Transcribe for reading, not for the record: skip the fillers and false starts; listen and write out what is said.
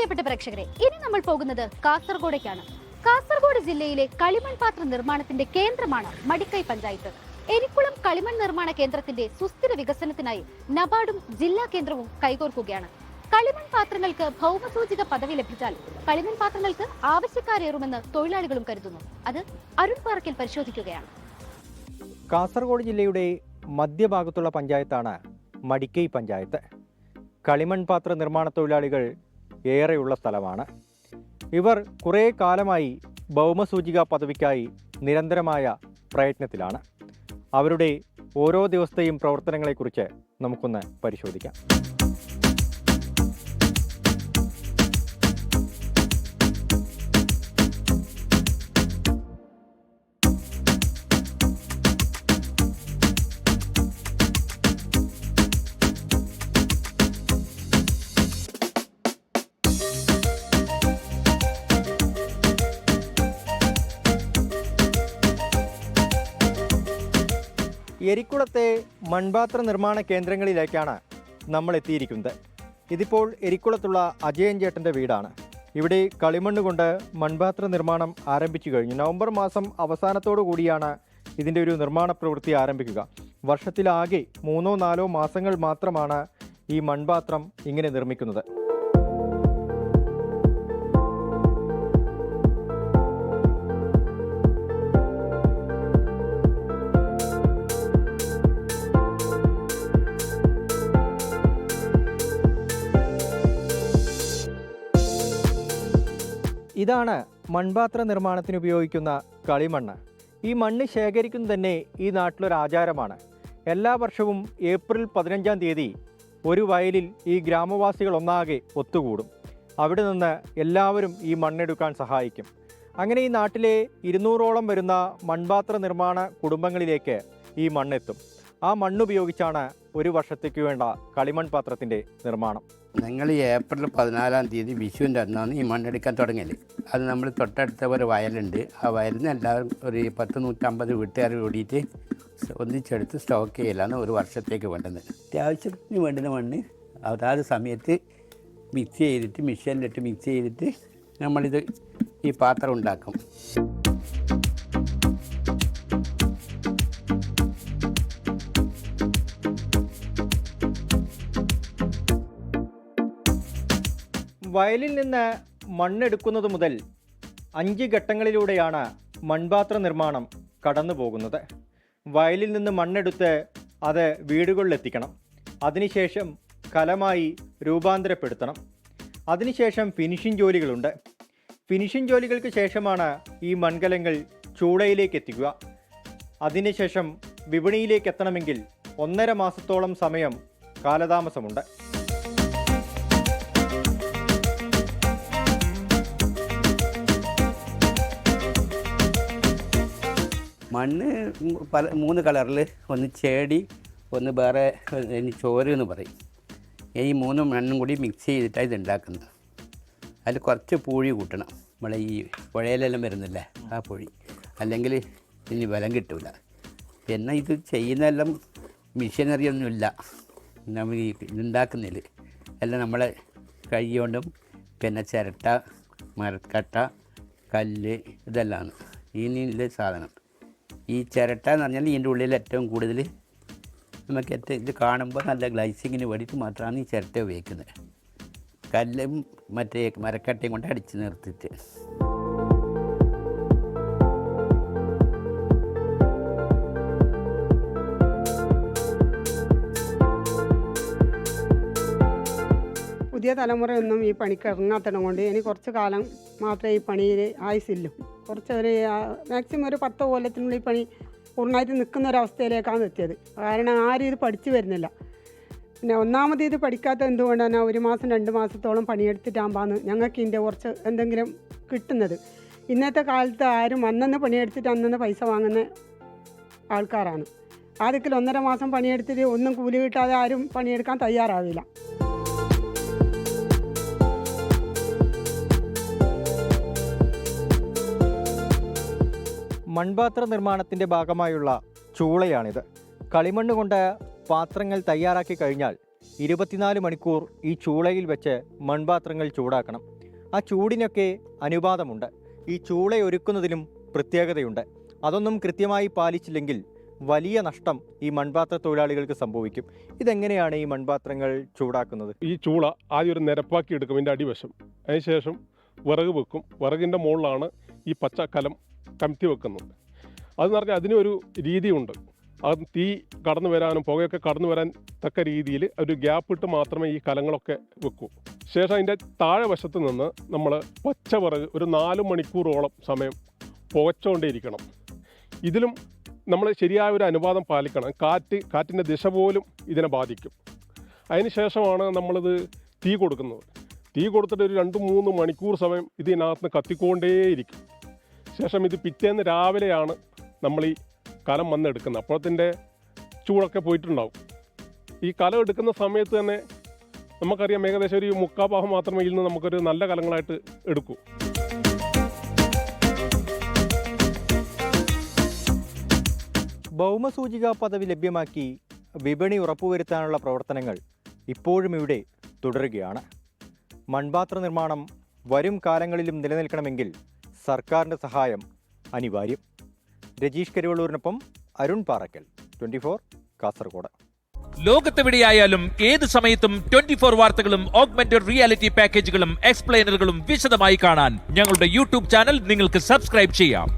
പ്രിയപ്പെട്ട പ്രേക്ഷകരെ, ഇനി നമ്മൾ പോകുന്നത് കാസർഗോഡേക്കാണ്. കാസർഗോഡ് ജില്ലയിലെ കളിമൺ പാത്ര നിർമ്മാണത്തിന്റെ കേന്ദ്രമാണ് മടിക്കൈ പഞ്ചായത്ത്. എരിക്കുളം കളിമൺ നിർമ്മാണ കേന്ദ്രത്തിന്റെ സുസ്ഥിര വികസനത്തിനായി നബാർഡും ജില്ലാ കേന്ദ്രവും കൈകോർക്കുകയാണ്. കളിമൺ പാത്രങ്ങൾക്ക് ഭൗമസൂചിക പദവി ലഭിച്ചാൽ കളിമൺ പാത്രങ്ങൾക്ക് ആവശ്യക്കാരേറുമെന്ന് തൊഴിലാളികളും കരുതുന്നു. അത് അരുൺ പാറക്കൽ പരിശോധിക്കുകയാണ്. കാസർഗോഡ് ജില്ലയുടെ മധ്യഭാഗത്തുള്ള പഞ്ചായത്താണ് മടിക്കൈ പഞ്ചായത്ത്. കളിമൺ പാത്ര നിർമ്മാണ തൊഴിലാളികൾ ഏറെയുള്ള സ്ഥലമാണ്. ഇവർ കുറേ കാലമായി ഭൗമസൂചിക പദവിക്കായി നിരന്തരമായ പ്രയത്നത്തിലാണ്. അവരുടെ ഓരോ ദിവസത്തെയും പ്രവർത്തനങ്ങളെക്കുറിച്ച് നമുക്കൊന്ന് പരിശോധിക്കാം. എരിക്കുളത്തെ മൺപാത്ര നിർമ്മാണ കേന്ദ്രങ്ങളിലേക്കാണ് നമ്മൾ എത്തിയിരിക്കുന്നത്. ഇതിപ്പോൾ എരിക്കുളത്തുള്ള അജയൻ ചേട്ടൻ്റെ വീടാണ്. ഇവിടെ കളിമണ്ണ് കൊണ്ട് മൺപാത്ര നിർമ്മാണം ആരംഭിച്ചു കഴിഞ്ഞു. നവംബർ മാസം അവസാനത്തോടു കൂടിയാണ് ഇതിൻ്റെ ഒരു നിർമ്മാണ പ്രവൃത്തി ആരംഭിക്കുക. വർഷത്തിലാകെ 3-4 മാസങ്ങൾ മാത്രമാണ് ഈ മൺപാത്രം ഇങ്ങനെ നിർമ്മിക്കുന്നത്. ഇതാണ് മൺപാത്ര നിർമ്മാണത്തിന് ഉപയോഗിക്കുന്ന കളിമണ്ണ്. ഈ മണ്ണ് ശേഖരിക്കുന്നത് തന്നെ ഈ നാട്ടിലൊരു ആചാരമാണ്. എല്ലാ വർഷവും ഏപ്രിൽ 15-ാം തീയതി ഒരു വയലിൽ ഈ ഗ്രാമവാസികൾ ഒന്നാകെ ഒത്തുകൂടും. അവിടെ നിന്ന് എല്ലാവരും ഈ മണ്ണെടുക്കാൻ സഹായിക്കും. അങ്ങനെ ഈ നാട്ടിലെ 200ഓളം വരുന്ന മൺപാത്ര നിർമ്മാണ കുടുംബങ്ങളിലേക്ക് ഈ മണ്ണെത്തും. ആ മണ്ണുപയോഗിച്ചാണ് ഒരു വർഷത്തേക്ക് വേണ്ട കളിമൺ പാത്രത്തിൻ്റെ നിർമ്മാണം. ഞങ്ങൾ ഏപ്രിൽ 14-ാം തീയതി വിഷുവിൻ്റെ അന്നാണ് ഈ മണ്ണെടുക്കാൻ തുടങ്ങിയത്. അത് നമ്മൾ തൊട്ടടുത്ത ഒരു വയലുണ്ട്. ആ വയലിൽ നിന്ന് എല്ലാവരും ഒരു 100-150 വീട്ടുകാർ കൂടിയിട്ട് ഒന്നിച്ചെടുത്ത് സ്റ്റോക്ക് ചെയ്യലാണ് ഒരു വർഷത്തേക്ക് വേണ്ടത്. അത്യാവശ്യത്തിന് വേണ്ടുന്ന മണ്ണ് അതാത് സമയത്ത് മിക്സ് ചെയ്തിട്ട് മിക്സിയിലിട്ട് മിക്സ് ചെയ്തിട്ട് നമ്മളിത് ഈ പാത്രം ഉണ്ടാക്കും. വയലിൽ നിന്ന് മണ്ണെടുക്കുന്നത് മുതൽ 5 ഘട്ടങ്ങളിലൂടെയാണ് മൺപാത്ര നിർമ്മാണം കടന്നു പോകുന്നത്. വയലിൽ നിന്ന് മണ്ണെടുത്ത് അത് വീടുകളിലെത്തിക്കണം. അതിനുശേഷം കലമായി രൂപാന്തരപ്പെടുത്തണം. അതിനുശേഷം ഫിനിഷിംഗ് ജോലികളുണ്ട്. ഫിനിഷിംഗ് ജോലികൾക്ക് ശേഷമാണ് ഈ മൺകലങ്ങൾ ചൂളയിലേക്ക് എത്തിക്കുക. അതിനുശേഷം വിപണിയിലേക്ക് എത്തണമെങ്കിൽ 1.5 മാസത്തോളം സമയം കാലതാമസമുണ്ട്. മണ്ണ് 3 കളറിൽ, ഒന്ന് ചേടി, ഒന്ന് വേറെ ചോറ് എന്ന് പറയും. ഈ 3 മണ്ണും കൂടി മിക്സ് ചെയ്തിട്ടാണ് ഇത് ഉണ്ടാക്കുന്നത്. അതിൽ കുറച്ച് പൂഴി കൂട്ടണം. നമ്മളെ ഈ പുഴയിലെല്ലാം വരുന്നില്ലേ ആ പൂഴി, അല്ലെങ്കിൽ ഇനി ബലം കിട്ടില്ല. പിന്നെ ഇത് ചെയ്യുന്നതെല്ലാം മെഷീനറി ഒന്നുമില്ല. നമ്മൾ ഈ ഇതുണ്ടാക്കുന്നതിൽ എല്ലാം നമ്മളെ കൈ കൊണ്ടും പിന്നെ ചിരട്ട, മരക്കട്ട, കല്ല് ഇതെല്ലാമാണ് ഇതിൻ്റെ സാധനം. ഈ ചിരട്ട എന്ന് പറഞ്ഞാൽ ഇതിൻ്റെ ഉള്ളിൽ ഏറ്റവും കൂടുതൽ നമുക്ക് ഇത് കാണുമ്പോൾ നല്ല ഗ്ലൈസിങ്ങിന് വേണ്ടിയിട്ട് മാത്രമാണ് ഈ ചിരട്ട ഉപയോഗിക്കുന്നത്. കല്ലും മറ്റേ മരക്കട്ടയും കൊണ്ട് അടിച്ച് നിർത്തിയിട്ട് പുതിയ തലമുറയൊന്നും ഈ പണിക്ക് ഇറങ്ങാത്തണം കൊണ്ട് ഇനി കുറച്ച് കാലം മാത്രമേ ഈ പണിയിൽ ആയുസില്ലു. കുറച്ചൊരു മാക്സിമം ഒരു 10 കൊല്ലത്തിനുള്ളിൽ പണി പൂർണ്ണമായിട്ട് നിൽക്കുന്ന ഒരവസ്ഥയിലേക്കാണ് എത്തിയത്. കാരണം ആരും ഇത് പഠിച്ചു വരുന്നില്ല. പിന്നെ ഒന്നാമത് ഇത് പഠിക്കാത്ത എന്തുകൊണ്ടാണ് 1 മാസം 2 മാസത്തോളം പണിയെടുത്തിട്ടാകുമ്പോഴാണ് ഞങ്ങൾക്ക് ഇതിൻ്റെ കുറച്ച് എന്തെങ്കിലും കിട്ടുന്നത്. ഇന്നത്തെ കാലത്ത് ആരും അന്നന്ന് പണിയെടുത്തിട്ട് അന്നന്ന് പൈസ വാങ്ങുന്ന ആൾക്കാരാണ്. ആദ്യത്തിൽ 1.5 മാസം പണിയെടുത്തിട്ട് ഒന്നും കൂലി കിട്ടാതെ ആരും പണിയെടുക്കാൻ തയ്യാറാവില്ല. മൺപാത്ര നിർമ്മാണത്തിൻ്റെ ഭാഗമായുള്ള ചൂളയാണിത്. കളിമണ്ണ് കൊണ്ട് പാത്രങ്ങൾ തയ്യാറാക്കി കഴിഞ്ഞാൽ 24 മണിക്കൂർ ഈ ചൂളയിൽ വെച്ച് മൺപാത്രങ്ങൾ ചൂടാക്കണം. ആ ചൂടിനൊക്കെ അനുപാതമുണ്ട്. ഈ ചൂളയൊരുക്കുന്നതിലും പ്രത്യേകതയുണ്ട്. അതൊന്നും കൃത്യമായി പാലിച്ചില്ലെങ്കിൽ വലിയ നഷ്ടം ഈ മൺപാത്ര തൊഴിലാളികൾക്ക് സംഭവിക്കും. ഇതെങ്ങനെയാണ് ഈ മൺപാത്രങ്ങൾ ചൂടാക്കുന്നത്? ഈ ചൂള ആദ്യം ഒരു നിരപ്പാക്കി എടുക്കും ഇതിൻ്റെ അടിവശം. അതിനുശേഷം വിറക് വെക്കും. വിറകിൻ്റെ മുകളിലാണ് ഈ പച്ചക്കലം കമത്തി വെക്കുന്നത്. അതെന്ന് പറഞ്ഞാൽ അതിനൊരു രീതിയുണ്ട്. അത് തീ കടന്നു വരാനും പുകയൊക്കെ കടന്നു വരാൻ തക്ക രീതിയിൽ ഒരു ഗ്യാപ്പ് ഇട്ട് മാത്രമേ ഈ കലങ്ങളൊക്കെ വെക്കൂ. ശേഷം അതിൻ്റെ താഴെ വശത്ത് നിന്ന് നമ്മൾ പച്ച വിറക് ഒരു 4 മണിക്കൂറോളം സമയം പുകച്ചുകൊണ്ടേയിരിക്കണം. ഇതിലും നമ്മൾ ശരിയായ ഒരു അനുപാതം പാലിക്കണം. കാറ്റിൻ്റെ ദിശ പോലും ഇതിനെ ബാധിക്കും. അതിന് ശേഷമാണ് നമ്മളിത് തീ കൊടുക്കുന്നത്. തീ കൊടുത്തിട്ട് ഒരു 2-3 മണിക്കൂർ സമയം ഇതിനകത്ത് കത്തിക്കൊണ്ടേയിരിക്കും. ശേഷം ഇത് പിറ്റേന്ന് രാവിലെയാണ് നമ്മൾ ഈ കലം വന്നെടുക്കുന്നത്. അപ്പോഴത്തിൻ്റെ ചൂടൊക്കെ പോയിട്ടുണ്ടാവും. ഈ കലം എടുക്കുന്ന സമയത്ത് തന്നെ നമുക്കറിയാം ഏകദേശം ഒരു 3/4 ഭാഗം മാത്രമേ ഇതിൽ നിന്ന് നമുക്കൊരു നല്ല കലങ്ങളായിട്ട് എടുക്കൂ. ഭൗമസൂചികാ പദവി ലഭ്യമാക്കി വിപണി ഉറപ്പുവരുത്താനുള്ള പ്രവർത്തനങ്ങൾ ഇപ്പോഴും ഇവിടെ തുടരുകയാണ്. മൺപാത്ര നിർമ്മാണം വരും കാലങ്ങളിലും നിലനിൽക്കണമെങ്കിൽ സർക്കാരിൻ്റെ സഹായം അനിവാര്യം. രജീഷ് കരുവള്ളൂരിനൊപ്പം അരുൺ പാറക്കൽ, 24 കാസർഗോഡ്. ലോകത്തെവിടെയായാലും ഏത് സമയത്തും 24 വാർത്തകളും ഓഗ്മെന്റഡ് റിയാലിറ്റി പാക്കേജുകളും എക്സ്പ്ലെയിനറുകളും വിശദമായി കാണാൻ ഞങ്ങളുടെ യൂട്യൂബ് ചാനൽ നിങ്ങൾക്ക് സബ്സ്ക്രൈബ് ചെയ്യാം.